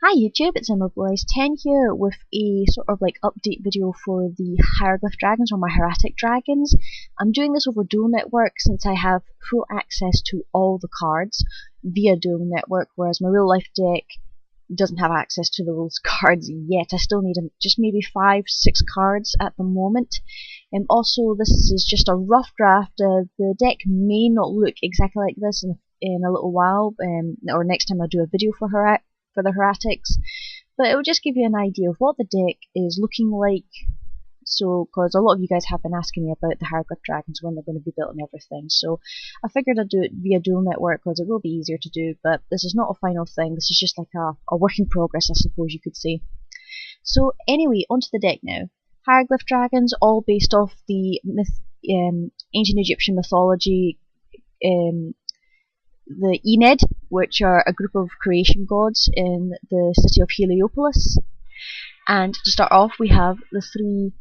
Hi YouTube, it's Boys10 here with a sort of like update video for the Hieroglyph Dragons or my Hieratic Dragons. I'm doing this over Dual Network since I have full access to all the cards via Dual Network, whereas my real life deck doesn't have access to those cards yet. I still need just maybe 5-6 cards at the moment. Also, this is just a rough draft. The deck may not look exactly like this in a little while, or next time I do a video for the Hieratics, but it will just give you an idea of what the deck is looking like. So, because a lot of you guys have been asking me about the Hieroglyph Dragons, when they're going to be built and everything, so I figured I'd do it via Dual Network because it will be easier to do, but this is not a final thing. This is just like a work in progress, I suppose you could say. So anyway, onto the deck now. Hieroglyph Dragons, all based off the ancient Egyptian mythology, the Ened, which are a group of creation gods in the city of Heliopolis. And to start off, we have the 3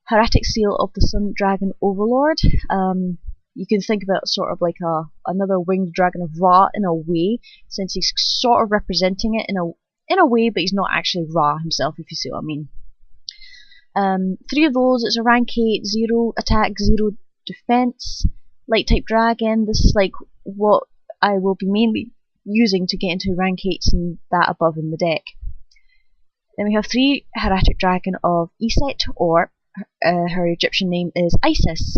Hieratic Seal of the Sun Dragon Overlord. You can think about sort of like another winged dragon of Ra in a way, since he's sort of representing it in a way, but he's not actually Ra himself, if you see what I mean. 3 of those. It's a rank 8, 0 attack, 0 defense, light type dragon. This is like what I will be mainly using to get into rank 8s and that above in the deck. Then we have 3 Hieratic Dragon of Iset, or her Egyptian name is Isis,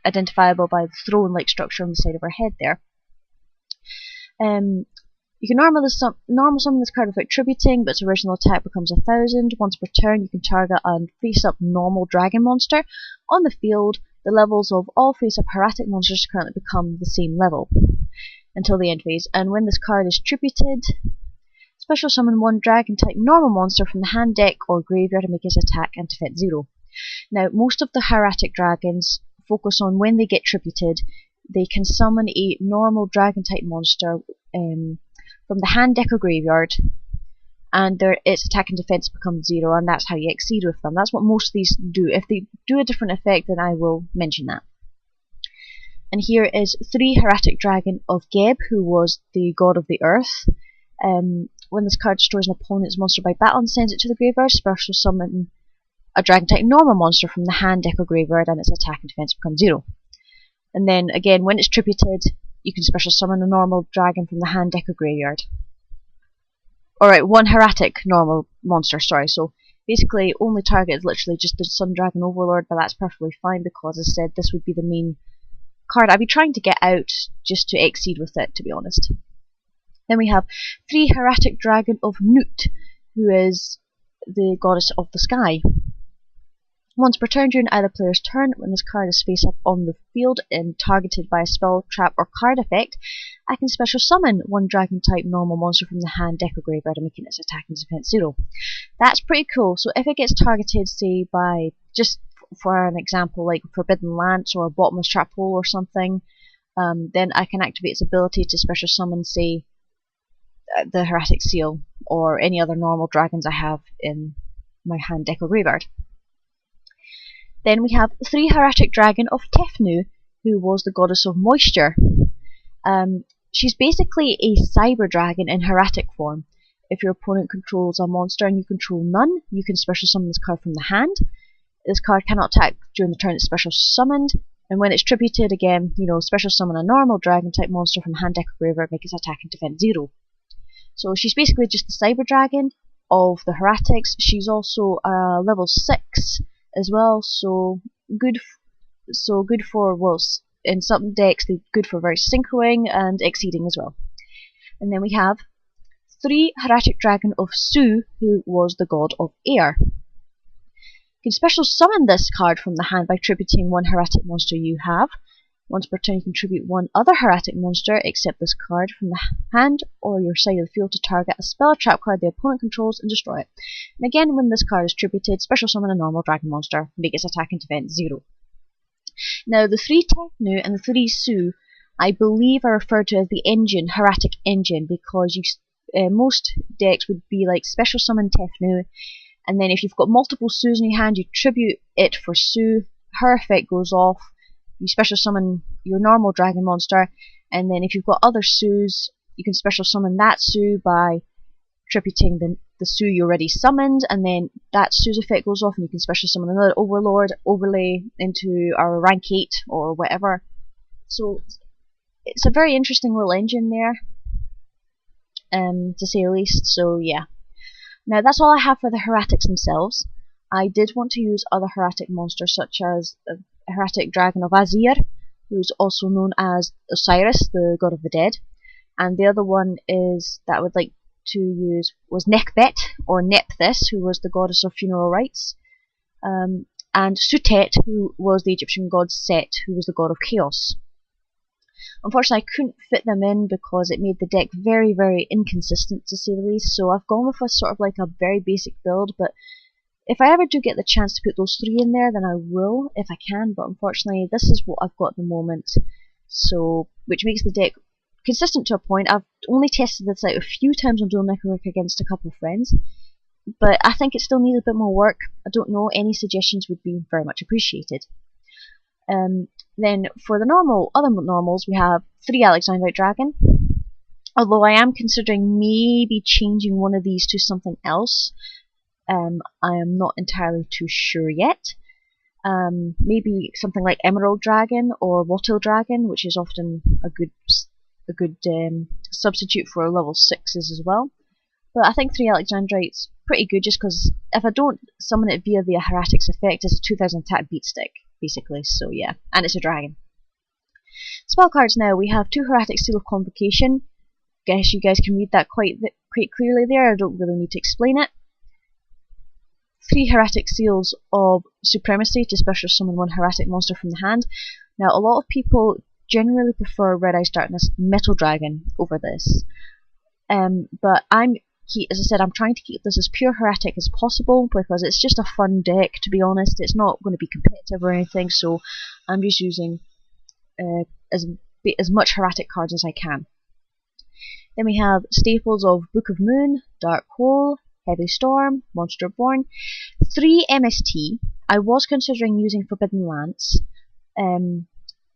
identifiable by the throne-like structure on the side of her head there. You can normal summon this card without tributing, but its original attack becomes 1000. Once per turn, you can target a face-up normal dragon monster. On the field, the levels of all face-up Hieratic monsters currently become the same level until the end phase, and when this card is tributed, special summon 1 dragon type normal monster from the hand, deck, or graveyard and make its attack and defense 0. Now, most of the Hieratic Dragons focus on when they get tributed, they can summon a normal dragon type monster from the hand, deck, or graveyard, and its attack and defense becomes 0, and that's how you exceed with them. That's what most of these do. If they do a different effect, then I will mention that. And here is 3 Hieratic Dragon of Geb, who was the god of the earth. When this card destroys an opponent's monster by battle and sends it to the graveyard, special summon a dragon type normal monster from the hand, deck, or graveyard, and its attack and defense becomes 0. And then again, when it's tributed, you can special summon a normal dragon from the hand, deck, or graveyard. Alright, 1 Hieratic normal monster, sorry. So basically, only target is literally just the Sun Dragon Overlord, but that's perfectly fine because, as I said, this would be the main card I'd be trying to get out just to exceed with it, to be honest. Then we have 3 Hieratic Dragon of Nut, who is the goddess of the sky. Once per turn during either player's turn, when this card is face up on the field and targeted by a spell, trap, or card effect, I can special summon 1 dragon type normal monster from the hand, deck, or graveyard, making its attack and defense 0. That's pretty cool. So if it gets targeted, say by, just for an example, like Forbidden Lance or a Bottomless Trap Hole or something, then I can activate its ability to special summon, say, the Hieratic Seal or any other normal dragons I have in my hand, deck, or graveyard. Then we have 3 Hieratic Dragon of Tefnu, who was the goddess of moisture. She's basically a cyber dragon in hieratic form. If your opponent controls a monster and you control none, you can special summon this card from the hand. This card cannot attack during the turn it's special summoned, and when it's tributed again, special summon a normal dragon type monster from hand, deck, or graveyard, make its attack and defense 0. So she's basically just the cyber dragon of the Hieratics. She's also level 6 as well, so good for, well, in some decks they're good for very synchroing and exceeding as well. And then we have 3 Hieratic Dragon of Su, who was the god of air. You can special summon this card from the hand by tributing 1 hieratic monster you have. Once per turn, you can tribute 1 other hieratic monster except this card from the hand or your side of the field to target a spell or trap card the opponent controls and destroy it. And again, when this card is tributed, special summon a normal dragon monster, make its attack and defense 0. Now, the 3 Tefnu and the 3 Su, I believe, are referred to as the engine, hieratic engine, because most decks would be like special summon Tefnu, and then if you've got multiple Sus in your hand, you tribute it for Su, her effect goes off, you special summon your normal dragon monster, and then if you've got other Sus, you can special summon that Su by tributing the Sue you already summoned, and then that Sue's effect goes off and you can special summon another Overlord overlay into our rank 8 or whatever. So it's a very interesting little engine there, to say the least. So yeah. Now that's all I have for the Hieratics themselves. I did want to use other Hieratic monsters such as the Hieratic Dragon of Azir, who's also known as Osiris, the god of the dead, and the other one is that I would like to use was Nekbet or Nephthys, who was the goddess of funeral rites, and Sutet, who was the Egyptian god Set, who was the god of chaos. Unfortunately, I couldn't fit them in because it made the deck very, very inconsistent, to say the least, so I've gone with a sort of like a very basic build, but if I ever do get the chance to put those 3 in there, then I will, if I can, but unfortunately this is what I've got at the moment, so which makes the deck consistent to a point. I've only tested this out a few times on dual network against a couple of friends, but I think it still needs a bit more work. I don't know, any suggestions would be very much appreciated. Then for the other normals, we have 3 Alexandrite Dragon, although I am considering maybe changing one of these to something else. I am not entirely too sure yet. Maybe something like Emerald Dragon or Wattle Dragon, which is often a good substitute for level 6s as well. But I think 3 Alexandrite's pretty good, just because if I don't summon it via the Hieratics effect, it's a 2000 attack beat stick, basically, so yeah, and it's a dragon. Spell cards now, we have 2 Hieratic Seal of Convocation. Guess you guys can read that quite clearly there, I don't really need to explain it. 3 Hieratic Seals of Supremacy to special summon 1 Hieratic monster from the hand. Now, a lot of people generally prefer Red Eyes Darkness Metal Dragon over this, but as I said, I'm trying to keep this as pure Hieratic as possible because it's just a fun deck, to be honest. It's not going to be competitive or anything, so I'm just using as much Hieratic cards as I can. Then we have staples of Book of Moon, Dark Hole, Heavy Storm, Monster Born, 3 MST. I was considering using Forbidden Lance,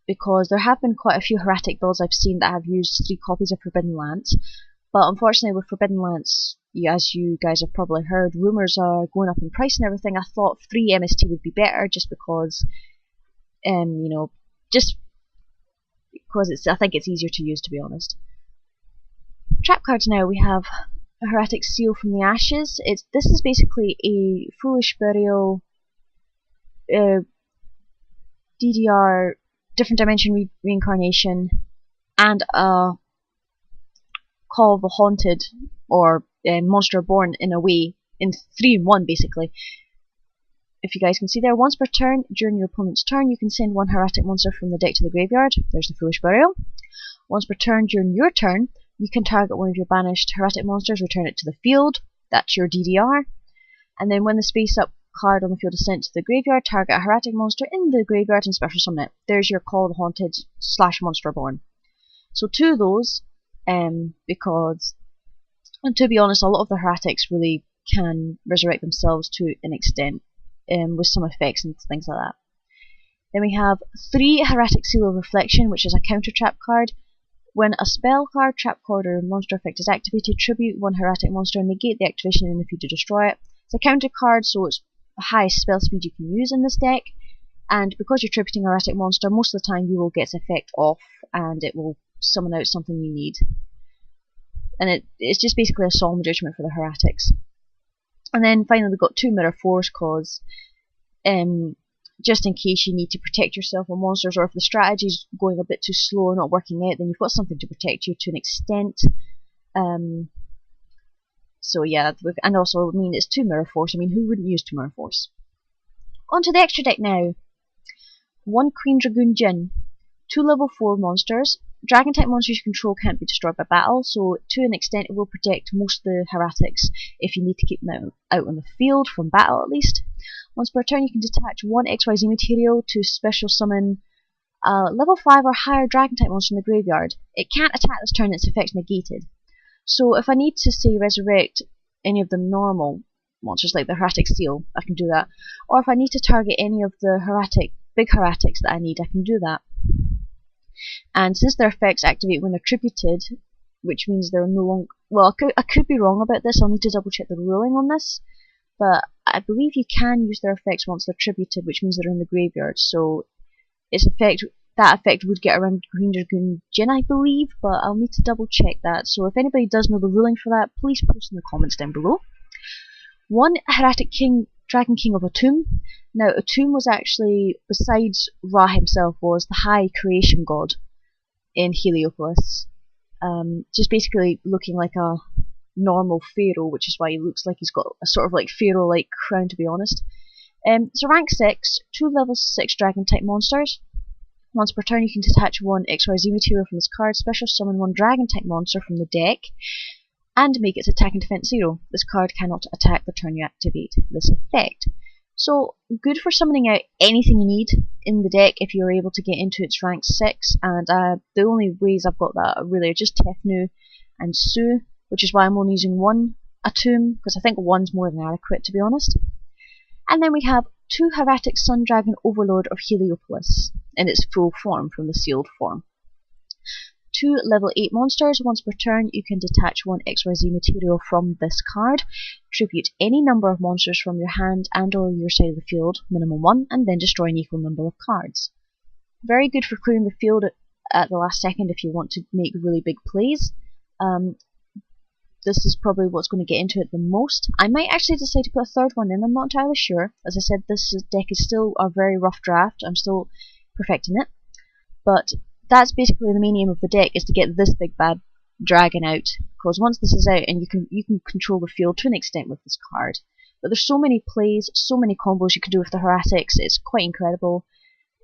because there have been quite a few Hieratic builds I've seen that have used 3 copies of Forbidden Lance, but unfortunately with Forbidden Lance, as you guys have probably heard, rumours are going up in price and everything. I thought 3 MST would be better, just because, just because I think it's easier to use, to be honest. Trap cards now, we have a Hieratic Seal from the Ashes. This is basically a Foolish Burial, DDR, Different Dimension Reincarnation, and a Call of the Haunted, or Monster Born in a way, in 3 in 1 basically. If you guys can see there, once per turn, during your opponent's turn, you can send 1 Hieratic monster from the deck to the graveyard. There's the Foolish Burial. Once per turn, during your turn, you can target one of your banished Hieratic monsters, return it to the field. That's your DDR. And then when the Space Up card on the field is sent to the graveyard, target a Hieratic monster in the graveyard and special summon it. There's your Call of the Haunted / Monster Born. So 2 of those, because, and to be honest, a lot of the Hieratics really can resurrect themselves to an extent, with some effects and things like that. Then we have 3 Hieratic Seal of Reflection, which is a counter trap card. When a spell card, trap card, or monster effect is activated, tribute 1 Hieratic monster and negate the activation in the field to destroy it. It's a counter card, so it's the highest spell speed you can use in this deck, and because you're tributing a Hieratic monster, most of the time you will get its effect off and it will summon out something you need. And it's just basically a solemn judgment for the Hieratics. And then finally we've got 2 Mirror Force, cause just in case you need to protect yourself on monsters, or if the strategy's going a bit too slow or not working out, then you've got something to protect you to an extent. So yeah, and also, I mean, it's 2 Mirror Force. I mean, who wouldn't use 2 Mirror Force? On to the extra deck now. 1 Queen Dragoon Djinn, 2 level 4 monsters. Dragon type monsters you control can't be destroyed by battle, so to an extent it will protect most of the Hieratics if you need to keep them out on the field, from battle at least. Once per turn you can detach 1 XYZ material to special summon a level 5 or higher dragon type monster in the graveyard. It can't attack this turn, its effect's negated. So if I need to, say, resurrect any of the normal monsters like the Hieratic Seal, I can do that. Or if I need to target any of the big Hieratics that I need, I can do that. And since their effects activate when they're tributed, which means they're no longer, well, I could be wrong about this, I'll need to double check the ruling on this, but I believe you can use their effects once they're tributed, which means they're in the graveyard, so that effect would get around Green Dragoon Jin, I believe, but I'll need to double check that, so if anybody does know the ruling for that, please post in the comments down below. One Hieratic Dragon King of Atum. Now, Atum was actually, besides Ra himself, was the high creation god in Heliopolis. Just basically looking like a normal pharaoh, which is why he looks like he's got a sort of like pharaoh-like crown, to be honest. So rank 6, 2 level 6 dragon type monsters. Once per turn you can detach one XYZ material from this card, special summon one dragon type monster from the deck, and make its attack and defense 0. This card cannot attack the turn you activate this effect. So, good for summoning out anything you need in the deck if you're able to get into its rank 6, and the only ways I've got that really are just Tefnu and Su, which is why I'm only using one Atum, because I think one's more than adequate, to be honest. And then we have 2 Hieratic Sun Dragon Overlord of Heliopolis, in its full form from the sealed form. 2 level 8 monsters. Once per turn you can detach one XYZ material from this card, tribute any number of monsters from your hand and or your side of the field, minimum 1, and then destroy an equal number of cards. Very good for clearing the field at the last second if you want to make really big plays. This is probably what's going to get into it the most. I might actually decide to put a third one in, I'm not entirely sure. As I said, this deck is still a very rough draft, I'm still perfecting it. But that's basically the main aim of the deck, is to get this big bad dragon out. Because once this is out, and you can control the field to an extent with this card. But there's so many plays, so many combos you can do with the Hieratics, it's quite incredible.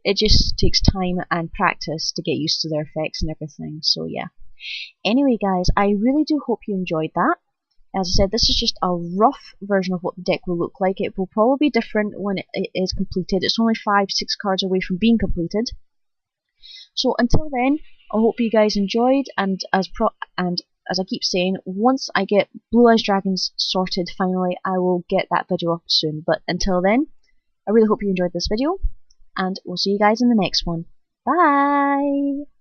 It just takes time and practice to get used to their effects and everything, so yeah. Anyway guys, I really do hope you enjoyed that. As I said, this is just a rough version of what the deck will look like. It will probably be different when it is completed. It's only 5-6 cards away from being completed. So until then, I hope you guys enjoyed, and as I keep saying, once I get Blue Eyes Dragons sorted finally, I will get that video up soon. But until then, I really hope you enjoyed this video, and we'll see you guys in the next one. Bye!